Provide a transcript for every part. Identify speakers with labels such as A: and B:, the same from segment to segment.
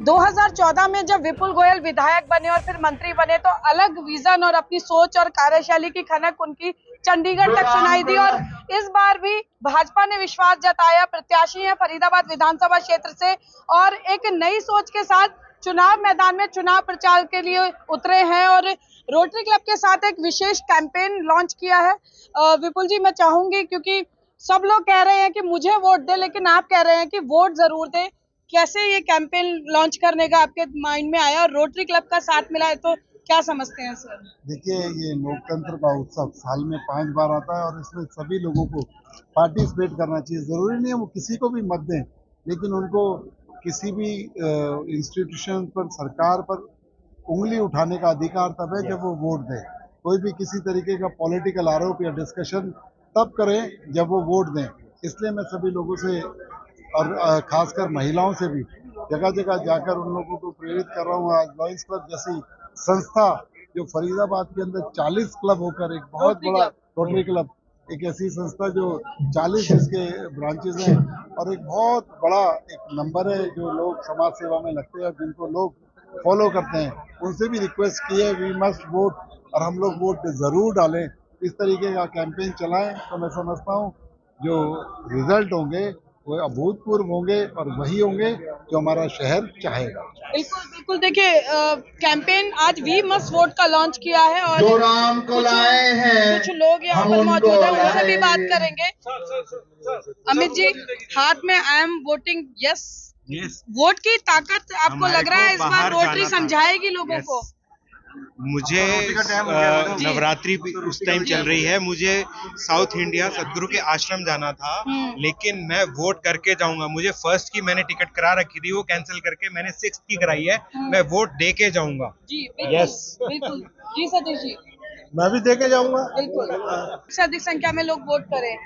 A: 2014 में जब विपुल गोयल विधायक बने और फिर मंत्री बने तो अलग विजन और अपनी सोच और कार्यशैली की खनक उनकी चंडीगढ़ तक सुनाई दी। और इस बार भी भाजपा ने विश्वास जताया, प्रत्याशी है फरीदाबाद विधानसभा क्षेत्र से और एक नई सोच के साथ चुनाव मैदान में चुनाव प्रचार के लिए उतरे हैं और रोटरी क्लब के साथ एक विशेष कैंपेन लॉन्च किया है। विपुल जी, मैं चाहूंगी, क्योंकि सब लोग कह रहे हैं कि मुझे वोट दे, लेकिन आप कह रहे हैं कि वोट जरूर दे, कैसे ये कैंपेन लॉन्च करने का आपके माइंड में आया और रोटरी क्लब का साथ मिला है तो क्या समझते हैं सर?
B: देखिए, ये लोकतंत्र का उत्सव साल में 5 बार आता है और इसमें सभी लोगों को पार्टिसिपेट करना चाहिए। जरूरी नहीं है वो किसी को भी मत दें, लेकिन उनको किसी भी इंस्टीट्यूशन पर, सरकार पर उंगली उठाने का अधिकार तब है जब वो वोट दें। कोई भी किसी तरीके का पॉलिटिकल आरोप या डिस्कशन तब करें जब वो वोट दें। इसलिए मैं सभी लोगों से और खासकर महिलाओं से भी जगह जगह जाकर उन लोगों को प्रेरित कर रहा हूँ। आज लॉयंस क्लब जैसी संस्था जो फरीदाबाद के अंदर 40 क्लब होकर एक बहुत बड़ा रोटरी क्लब, एक ऐसी संस्था जो 40 इसके ब्रांचेस हैं और एक बहुत बड़ा एक नंबर है जो लोग समाज सेवा में लगते हैं और जिनको लोग फॉलो करते हैं, उनसे भी रिक्वेस्ट की है वी मस्ट वोट और हम लोग वोट जरूर डालें। इस तरीके का कैंपेन चलाएं तो मैं समझता हूँ जो रिजल्ट होंगे वो अभूतपूर्व होंगे और वही होंगे जो हमारा शहर चाहेगा।
A: बिल्कुल बिल्कुल। देखिए, कैंपेन आज वी मस्ट वोट का लॉन्च किया है और
C: जो राम को लाए हैं
A: कुछ लोग यहाँ पर मौजूद हैं, उनसे भी बात करेंगे। अमित जी, हाथ में I am voting yes, vote की ताकत आपको लग रहा है इस बार रोटरी समझाएगी लोगों को?
D: मुझे नवरात्रि उस टाइम चल रही है, मुझे साउथ इंडिया सदगुरु के आश्रम जाना था, लेकिन मैं वोट करके जाऊंगा। मुझे फर्स्ट की मैंने टिकट करा रखी थी, वो कैंसिल करके मैंने 6th की कराई है। मैं वोट दे के जाऊंगा।
A: जी बिल्कुल, बिल्कुल जी। सतीश जी,
B: मैं भी दे के जाऊंगा।
A: बिल्कुल, अधिक संख्या में लोग वोट करें।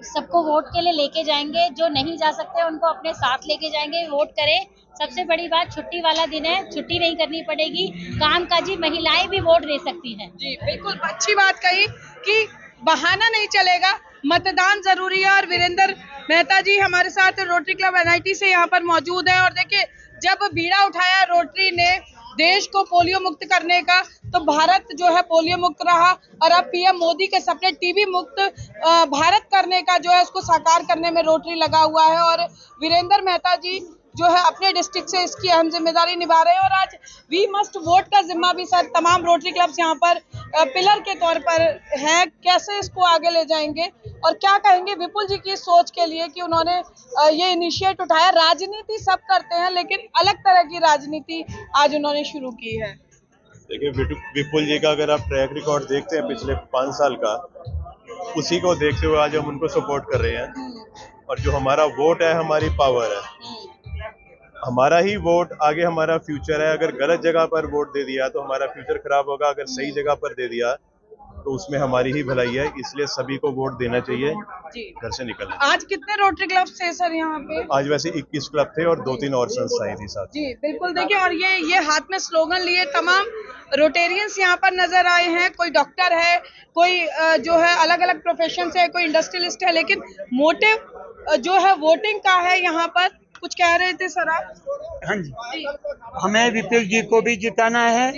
E: सबको वोट के लिए लेके जाएंगे, जो नहीं जा सकते उनको अपने साथ लेके जाएंगे, वोट करें। सबसे बड़ी बात, छुट्टी वाला दिन है, छुट्टी नहीं करनी पड़ेगी, कामकाजी महिलाएं भी वोट दे सकती हैं।
A: जी बिल्कुल, अच्छी बात कही कि बहाना नहीं चलेगा, मतदान जरूरी है। और वीरेंद्र मेहता जी हमारे साथ रोटरी क्लब NIT से यहाँ पर मौजूद है और देखिए, जब बीड़ा उठाया रोटरी ने देश को पोलियो मुक्त करने का, तो भारत जो है पोलियो मुक्त रहा और अब PM मोदी के सपने TB मुक्त भारत करने का जो है उसको साकार करने में रोटरी लगा हुआ है। और वीरेंद्र मेहता जी जो है अपने डिस्ट्रिक्ट से इसकी अहम जिम्मेदारी निभा रहे हैं और आज वी मस्ट वोट का जिम्मा भी सर तमाम रोटरी क्लब्स यहाँ पर पिलर के तौर पर है। कैसे इसको आगे ले जाएंगे और क्या कहेंगे विपुल जी की सोच के लिए कि उन्होंने ये इनिशिएट उठाया? राजनीति सब करते हैं, लेकिन अलग तरह की राजनीति आज उन्होंने शुरू की है।
F: देखिए, विपुल जी का अगर आप ट्रैक रिकॉर्ड देखते हैं पिछले 5 साल का, उसी को देखते हुए आज हम उनको सपोर्ट कर रहे हैं। और जो हमारा वोट है हमारी पावर है, हमारा ही वोट आगे हमारा फ्यूचर है। अगर गलत जगह पर वोट दे दिया तो हमारा फ्यूचर खराब होगा, अगर सही जगह पर दे दिया तो उसमें हमारी ही भलाई है। इसलिए सभी को वोट देना चाहिए घर से निकलना।
A: आज कितने रोटरी क्लब थे सर यहाँ पे?
F: आज वैसे 21 क्लब थे और 2-3 और संस्थाएं थी साथ।
A: जी बिल्कुल, देखिए, और ये हाथ में स्लोगन लिए तमाम रोटेरियंस यहाँ पर नजर आए हैं। कोई डॉक्टर है, कोई जो है अलग अलग प्रोफेशन से है, कोई इंडस्ट्रियलिस्ट है, लेकिन मोटिव जो है वोटिंग का है। यहाँ पर कुछ कह रहे थे सर आप?
G: हाँ जी, हमें विपुल जी को भी जिताना है,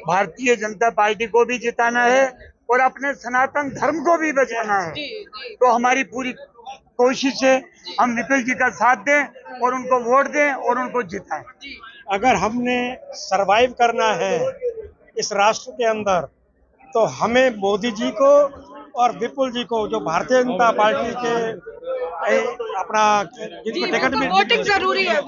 G: भारतीय जनता पार्टी को भी जिताना है और अपने सनातन धर्म को भी बचाना है। तो हमारी पूरी कोशिश है हम विपुल जी का साथ दें और उनको वोट दें और उनको जिताएं।
H: अगर हमने सरवाइव करना है इस राष्ट्र के अंदर, तो हमें मोदी जी को और विपुल जी को, जो भारतीय जनता पार्टी के अपना जिनको टिकट भी,
A: वोटिंग जरूरी है।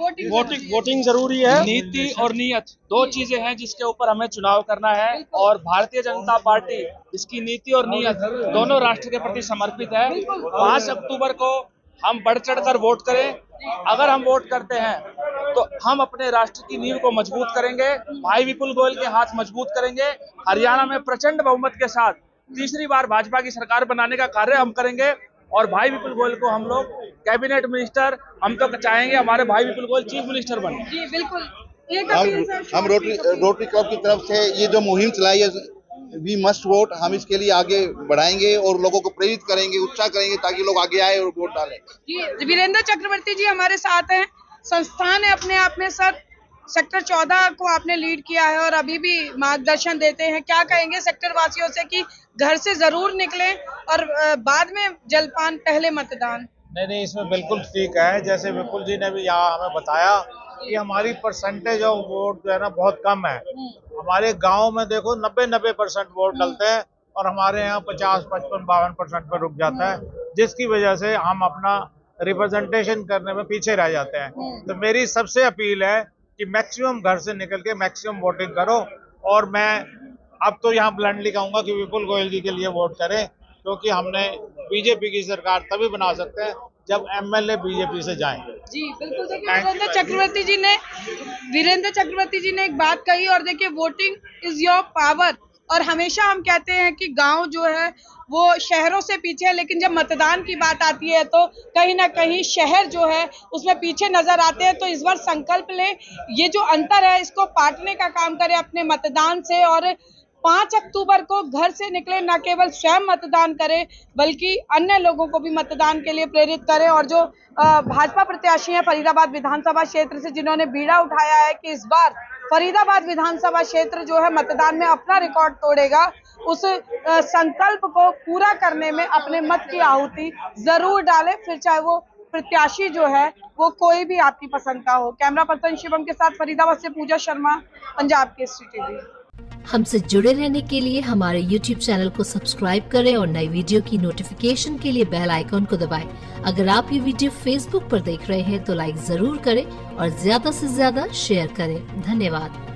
H: वोटिंग जरूरी है।
I: नीति और नीयत दो चीजें हैं जिसके ऊपर हमें चुनाव करना है और भारतीय जनता पार्टी इसकी नीति और नीयत दोनों राष्ट्र के प्रति समर्पित है। 5 अक्टूबर को हम बढ़ चढ़कर वोट करें। अगर हम वोट करते हैं तो हम अपने राष्ट्र की नींव को मजबूत करेंगे, भाई विपुल गोयल के हाथ मजबूत करेंगे। हरियाणा में प्रचंड बहुमत के साथ तीसरी बार भाजपा की सरकार बनाने का कार्य हम करेंगे और भाई विपुल गोयल को हम लोग कैबिनेट मिनिस्टर, हम तो चाहेंगे हमारे भाई विपुल गोयल चीफ मिनिस्टर बने।
A: जी बिल्कुल।
C: हम रोटरी क्लब की तरफ से ये जो मुहिम चलाई है वी मस्ट वोट, हम इसके लिए आगे बढ़ाएंगे और लोगों को प्रेरित करेंगे, उत्साह करेंगे ताकि लोग आगे आए और वोट डालें।
A: जी, वीरेंद्र चक्रवर्ती जी हमारे साथ हैं। संस्थान है अपने आप में सर, सेक्टर 14 को आपने लीड किया है और अभी भी मार्गदर्शन देते हैं, क्या कहेंगे सेक्टर वासियों से कि घर से जरूर निकलें और बाद में जलपान पहले मतदान?
J: नहीं, इसमें बिल्कुल ठीक है। जैसे विपुल जी ने भी यहाँ हमें बताया कि हमारी परसेंटेज ऑफ वोट जो है ना बहुत कम है। हमारे गांव में देखो 90% वोट डलते हैं और हमारे यहाँ 50, 55, 52% पर रुक जाता है, जिसकी वजह से हम अपना रिप्रेजेंटेशन करने में पीछे रह जाते हैं। तो मेरी सबसे अपील है कि मैक्सिमम घर से निकल के मैक्सिमम वोटिंग करो। और मैं अब तो यहाँ ब्लंडली कहूंगा कि विपुल गोयल जी के लिए वोट करें, क्योंकि हमने बीजेपी की सरकार तभी बना सकते हैं जब एमएलए बीजेपी से जाएं।
A: जी बिल्कुल। देखिए वीरेंद्र चक्रवर्ती जी ने एक बात कही और देखिए वोटिंग इज योर पावर। और हमेशा हम कहते हैं कि गांव जो है वो शहरों से पीछे है, लेकिन जब मतदान की बात आती है तो कहीं ना कहीं शहर जो है उसमें पीछे नजर आते हैं। तो इस बार संकल्प लें, ये जो अंतर है इसको पाटने का काम करें अपने मतदान से और 5 अक्टूबर को घर से निकले, न केवल स्वयं मतदान करें बल्कि अन्य लोगों को भी मतदान के लिए प्रेरित करें। और जो भाजपा प्रत्याशी हैं फरीदाबाद विधानसभा क्षेत्र से, जिन्होंने बीड़ा उठाया है कि इस बार फरीदाबाद विधानसभा क्षेत्र जो है मतदान में अपना रिकॉर्ड तोड़ेगा, उस संकल्प को पूरा करने में अपने मत की आहुति जरूर डालें, फिर चाहे वो प्रत्याशी जो है वो कोई भी आपकी पसंद का हो। कैमरा पर्सन शिवम के साथ फरीदाबाद से पूजा शर्मा, पंजाब केसरी टीवी।
K: हमसे जुड़े रहने के लिए हमारे YouTube चैनल को सब्सक्राइब करें और नई वीडियो की नोटिफिकेशन के लिए बेल आइकॉन को दबाएं। अगर आप ये वीडियो Facebook पर देख रहे हैं तो लाइक जरूर करें और ज्यादा से ज्यादा शेयर करें। धन्यवाद।